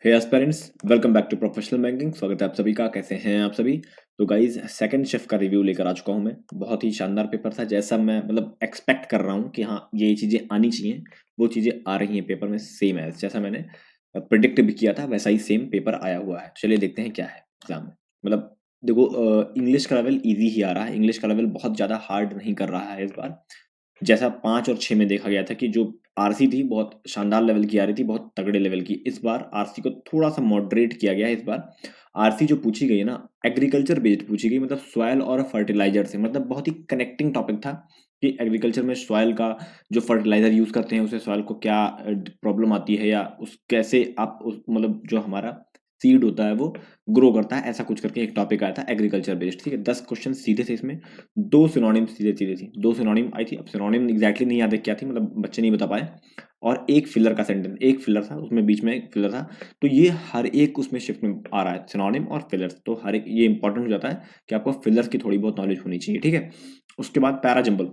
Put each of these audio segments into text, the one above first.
Hey aspirants, welcome back to professional banking. स्वागत है आप सभी का। कैसे हैं आप सभी? तो गाइज, सेकंड शिफ्ट का रिव्यू लेकर आ चुका हूं मैं। बहुत ही शानदार पेपर था, जैसा मैं एक्सपेक्ट कर रहा हूं कि हाँ ये चीज़ें आनी चाहिए, वो चीज़ें आ रही हैं पेपर में। सेम है जैसा मैंने प्रिडिक्ट भी किया था, वैसा ही सेम पेपर आया हुआ है। चलिए देखते हैं क्या है एग्जाम में। देखो, इंग्लिश का लेवल ईजी ही आ रहा है। इंग्लिश का लेवल बहुत ज़्यादा हार्ड नहीं कर रहा है इस बार। जैसा 5 और 6 में देखा गया था कि जो आरसी थी बहुत शानदार लेवल की आ रही थी, बहुत तगड़े लेवल की। इस बार आरसी को थोड़ा सा मॉडरेट किया गया है। इस बार आरसी जो पूछी गई है ना, एग्रीकल्चर बेस्ड पूछी गई, मतलब सॉइल और फर्टिलाइजर से। मतलब बहुत ही कनेक्टिंग टॉपिक था कि एग्रीकल्चर में सॉइल का जो फर्टिलाइजर यूज करते हैं, उससे सॉइल को क्या प्रॉब्लम आती है, या उस कैसे आप उस जो हमारा सीड होता है वो ग्रो करता है, ऐसा कुछ करके एक टॉपिक आया था एग्रीकल्चर बेस्ड। ठीक है, 10 क्वेश्चन सीधे थे इसमें। दो सिनोनिम सीधे सीधे थी, दो सिनोनिम आई थी। अब सिनोनिम एग्जैक्टली नहीं याद है क्या थी, मतलब बच्चे नहीं बता पाए। और एक फिलर का सेंटेंस, एक फिलर था उसमें, बीच में एक फिलर था। तो ये हर एक उसमें शिफ्ट में आ रहा है, सिनोनिम और फिलर्स। तो हर एक ये इंपॉर्टेंट हो जाता है कि आपको फिलर्स की थोड़ी बहुत नॉलेज होनी चाहिए। ठीक है, उसके बाद पैराजम्बल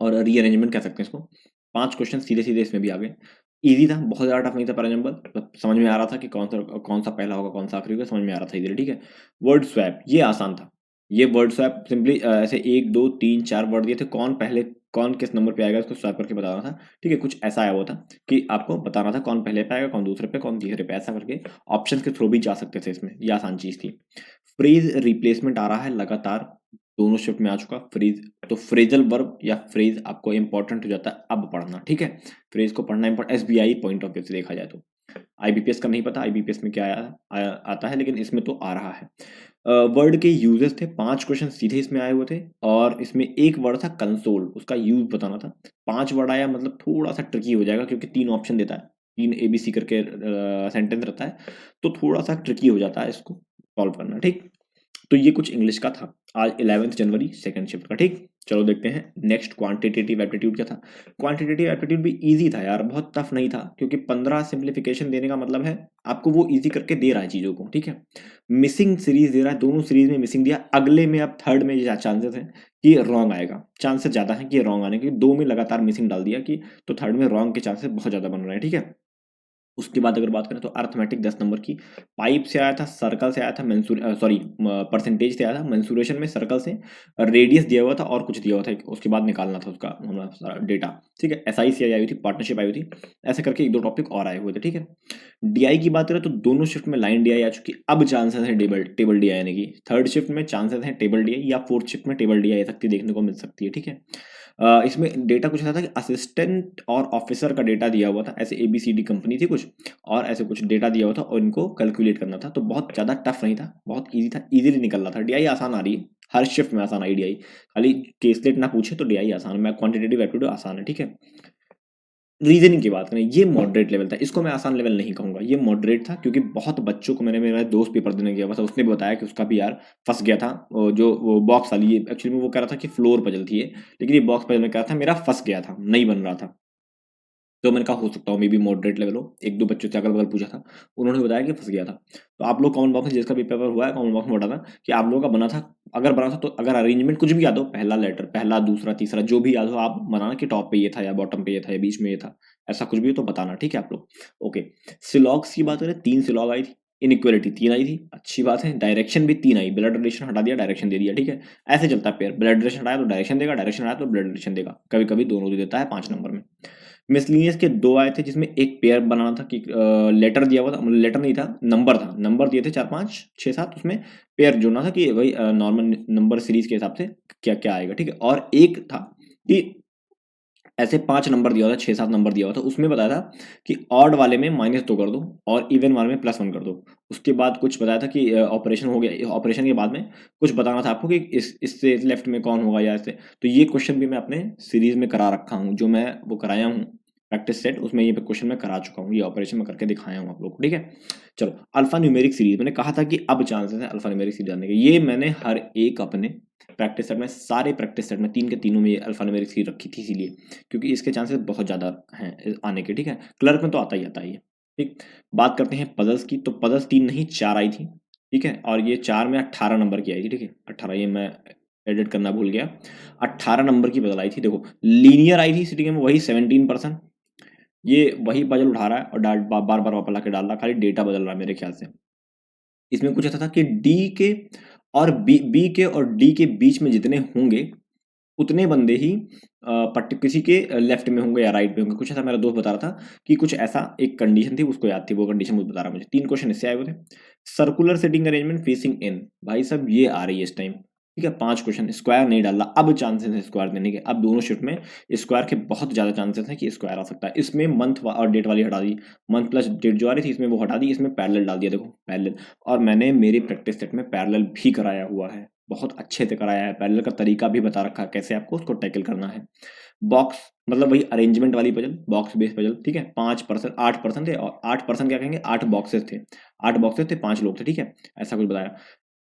और रीअरेंजमेंट कह सकते हैं इसको। 5 क्वेश्चन सीधे सीधे इसमें भी आ गए। इजी था, बहुत ज्यादा टफ नहीं था पैराजम्बल। समझ में आ रहा था कि कौन सा पहला होगा, कौन सा आखिरी होगा, समझ में आ रहा था इधर। ठीक है, वर्ड स्वैप ये आसान था। ये वर्ड स्वैप सिंपली ऐसे 1 2 3 4 वर्ड दिए थे, कौन पहले कौन किस नंबर पे आएगा इसको स्वैप करके बताना था। ठीक है, कुछ ऐसा आया हुआ था कि आपको बताना था कौन पहले पे आएगा, कौन दूसरे पे, कौन तीसरे पे, ऐसा करके ऑप्शन के थ्रू भी जा सकते थे इसमें। ये आसान चीज थी। फ्रेज रिप्लेसमेंट आ रहा है लगातार, दोनों शिफ्ट में आ चुका फ्रेज। तो फ्रेजल वर्ब या फ्रेज आपको इंपॉर्टेंट हो जाता है अब पढ़ना। ठीक है, फ्रेज को पढ़ना important SBI point of view से देखा जाए तो। आईबीपीएस का नहीं पता आईबीपीएस में क्या आता है, लेकिन इसमें तो आ रहा है। वर्ड के यूजेस थे, 5 क्वेश्चन सीधे इसमें आए हुए थे। और इसमें एक वर्ड था कंसोल, उसका यूज बताना था। 5 वर्ड आया, मतलब थोड़ा सा ट्रिकी हो जाएगा क्योंकि 3 ऑप्शन देता है, 3 एबीसी करके सेंटेंस रहता है। तो थोड़ा सा ट्रिकी हो जाता है इसको सॉल्व करना। ठीक, तो ये कुछ इंग्लिश का था आज 11 जनवरी सेकंड शिफ्ट का। ठीक, चलो देखते हैं नेक्स्ट। क्वांटिटेटिव एप्टीट्यूड क्या था? क्वांटिटेटिव एप्टीट्यूड भी इजी था यार, बहुत टफ नहीं था, क्योंकि 15 सिंप्लीफिकेशन देने का मतलब है आपको वो इजी करके दे रहा है चीजों को। ठीक है, मिसिंग सीरीज दे रहा है, दोनों सीरीज में मिसिंग दिया। अगले में अब थर्ड में चांसेस है कि रॉन्ग आएगा, चांसेस ज्यादा है कि रॉन्ग आने के। दो में लगातार मिसिंग डाल दिया कि तो थर्ड में रॉन्ग के चांसेस बहुत ज्यादा बन रहे हैं। ठीक है, उसके बाद अगर बात करें तो अर्थमेटिक 10 नंबर की। पाइप से आया था, सर्कल से आया था, सॉरी परसेंटेज से आया था, मेंसुरेशन में सर्कल से, रेडियस दिया हुआ था और कुछ दिया हुआ था, उसके बाद निकालना था उसका हमारा डेटा। ठीक है, एसआईसी आई हुई थी, पार्टनरशिप आई हुई थी। ऐसे करके एक दो टॉपिक और आए हुए थे। ठीक है, डीआई की बात करें तो दोनों शिफ्ट में लाइन डीआई आ चुकी। अब चांसेस है टेबल टेबल डीआई आने की। थर्ड शिफ्ट में चांसेस है टेबल डीआई, या फोर्थ शिफ्ट में टेबल डीआई आ सकती है, देखने को मिल सकती है। ठीक है, इसमें डेटा कुछ ऐसा था कि असिस्टेंट और ऑफिसर का डेटा दिया हुआ था, ऐसे एबीसीडी कंपनी थी कुछ, और ऐसे कुछ डेटा दिया हुआ था और इनको कैलकुलेट करना था। तो बहुत ज़्यादा टफ नहीं था, बहुत इजी था, इजीली निकल रहा था। डीआई आसान आ रही है, हर शिफ्ट में आसान आई डीआई। खाली केसलेट ना पूछे तो डीआई आसान है, मैं क्वांटिटेटिव एप्टीट्यूड आसान है। ठीक है, रीजनिंग की बात करें, ये मॉडरेट लेवल था, इसको मैं आसान लेवल नहीं कहूंगा, ये मॉडरेट था। क्योंकि बहुत बच्चों को मैंने, मेरा दोस्त पेपर देने गया हुआ था, उसने भी बताया कि उसका भी यार फंस गया था। वो बॉक्स वाली, ये एक्चुअली में वो कह रहा था कि फ्लोर पजल थी ये, लेकिन ये बॉक्स पजल में कह रहा था मेरा फंस गया था, नहीं बन रहा था। तो मैंने कहा हो सकता हो मे बी मॉडरेट लेवल हो। एक दो बच्चों से अगल बगल पूछा था, उन्होंने बताया कि फंस गया था। तो आप लोग कमेंट बॉक्स में, जिसका भी पेपर हुआ है कमेंट बॉक्स में बताना कि आप लोगों का बना था। अगर बना था तो अगर अरेंजमेंट कुछ भी याद हो, पहला लेटर, पहला दूसरा तीसरा जो भी याद हो, आप बनाना कि टॉप पे ये था या बॉटम पे ये था या बीच में ये था, ऐसा कुछ भी हो तो बताना। ठीक है आप लोग, ओके। सिलॉग्स की बात करें, 3 सिलॉग आई थी। इनइक्वालिटी 3 आई थी, अच्छी बात है। डायरेक्शन भी 3 आई, ब्लड रिलेशन हटा दिया, डायरेक्शन दे दिया। ठीक है, ऐसे चलता है पेयर, ब्लड रिलेशन हटाया तो डायरेक्शन देगा, डायरेक्शन हटाया तो ब्लड रिलेशन देगा, कभी कभी दोनों दे देता है 5 नंबर में। मिसलिनियस के 2 आए थे, जिसमें एक पेयर बनाना था कि लेटर दिया हुआ था, मतलब लेटर नहीं था, नंबर था, नंबर दिए थे 4 5 6 7, उसमें पेयर जोड़ना था कि भाई नॉर्मल नंबर सीरीज के हिसाब से क्या क्या आएगा। ठीक है, और एक था कि ऐसे 5 नंबर दिया हुआ था, 6 7 नंबर दिया हुआ था, उसमें बताया था कि ऑड वाले में -2 कर दो और इवन वाले में +1 कर दो। उसके बाद कुछ बताया था कि ऑपरेशन हो गया, ऑपरेशन के बाद में कुछ बताना था आपको कि इससे लेफ्ट में कौन होगा या ऐसे। तो ये क्वेश्चन भी मैं अपने सीरीज में करा रखा हूँ, जो मैं वो कराया हूँ प्रैक्टिस सेट, उसमें ये क्वेश्चन मैं करा चुका हूँ, ये ऑपरेशन में करके दिखाया हूँ आप लोग को। ठीक है, चलो अल्फा न्यूमेरिक सीरीज, मैंने कहा था कि अब चांसेस है अल्फा न्यूमेरिक सीरीज आने के। ये मैंने हर एक अपने प्रैक्टिस सेट में, सारे प्रैक्टिस सेट में 3 के तीनों में ये अल्फा न्यूमेरिक सीरीज रखी थी, इसीलिए क्योंकि इसके चांसेस बहुत ज़्यादा हैं आने के। ठीक है, क्लर्क में तो आता ही आता है ये। ठीक, बात करते हैं पजल्स की, तो पजल्स 3 नहीं 4 आई थी। ठीक है, और ये 4 में 18 नंबर की आई थी। ठीक है, 18, ये मैं एडिट करना भूल गया। 18 नंबर की पजल आई थी। देखो लीनियर आई थी सिटिंग में वही 17%, ये वही पजल उठा रहा है और बार बार वापस लाके डाल रहा है, खाली डेटा बदल रहा है मेरे ख्याल से। इसमें कुछ ऐसा था कि डी के और बी के और डी के बीच में जितने होंगे उतने बंदे ही किसी के लेफ्ट में होंगे या राइट में होंगे, कुछ ऐसा मेरा दोस्त बता रहा था कि कुछ ऐसा एक कंडीशन थी, उसको याद थी, वो कंडीशन मुझे बता रहा मुझे। 3 क्वेश्चन इससे आए हुए थे। Circular seating arrangement facing in, भाई साहब ये आ रही है इस टाइम, ठीक है। 5 क्वेश्चन, स्क्वायर नहीं डालना, अब चांसेस है स्क्वायर देने के, अब दोनों शिफ्ट में स्क्वायर के बहुत ज्यादा चांसेस है कि स्क्वायर आ सकता है। इसमें मंथ और डेट वाली हटा दी, मंथ प्लस डेट जो आ रही थी इसमें वो हटा दी, इसमें पैरेलल डाल दिया, देखो पैरेलल। और मैंने मेरी प्रैक्टिस सेट में पैरेलल भी कराया हुआ है, बहुत अच्छे से कराया है, पैरेलल का तरीका भी बता रखा है कैसे आपको उसको टैकल करना है। बॉक्स मतलब वही अरेंजमेंट वाली पजल, बॉक्स बेस पजल, ठीक है। 5% 8% थे, और 8% क्या कहेंगे, 8 बॉक्सेस थे, 8 बॉक्सेस थे, 5 लोग थे, ठीक है, ऐसा कुछ बताया।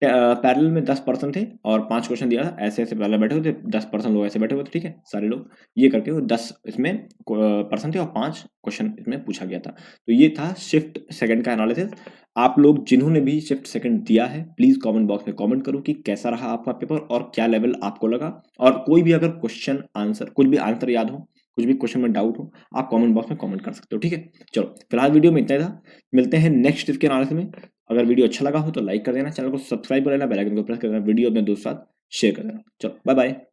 पैरेलल में 10% थे और 5 क्वेश्चन दिया था, ऐसे ऐसे पैरेलल बैठे हुए थे, 10% लोग ऐसे बैठे हुए थे, ठीक है, सारे लोग ये करके वो 10 इसमें परसेंट थे और 5 क्वेश्चन इसमें पूछा गया था। तो ये था शिफ्ट सेकंड का एनालिसिस। आप लोग जिन्होंने भी शिफ्ट सेकंड दिया है प्लीज कमेंट बॉक्स में कमेंट करो कि कैसा रहा आपका पेपर और क्या लेवल आपको लगा। और कोई भी अगर क्वेश्चन आंसर, कुछ भी आंसर याद हो, कुछ भी क्वेश्चन में डाउट हो, आप कमेंट बॉक्स में कमेंट कर सकते हो, ठीक है। चलो फिलहाल वीडियो में इतना ही था, मिलते हैं नेक्स्ट इसके एनालिसिस में। अगर वीडियो अच्छा लगा हो तो लाइक कर देना, चैनल को सब्सक्राइब कर लेना, बेल आइकन को प्रेस कर देना, वीडियो अपने दोस्त के साथ शेयर कर देना। चलो बाय बाय।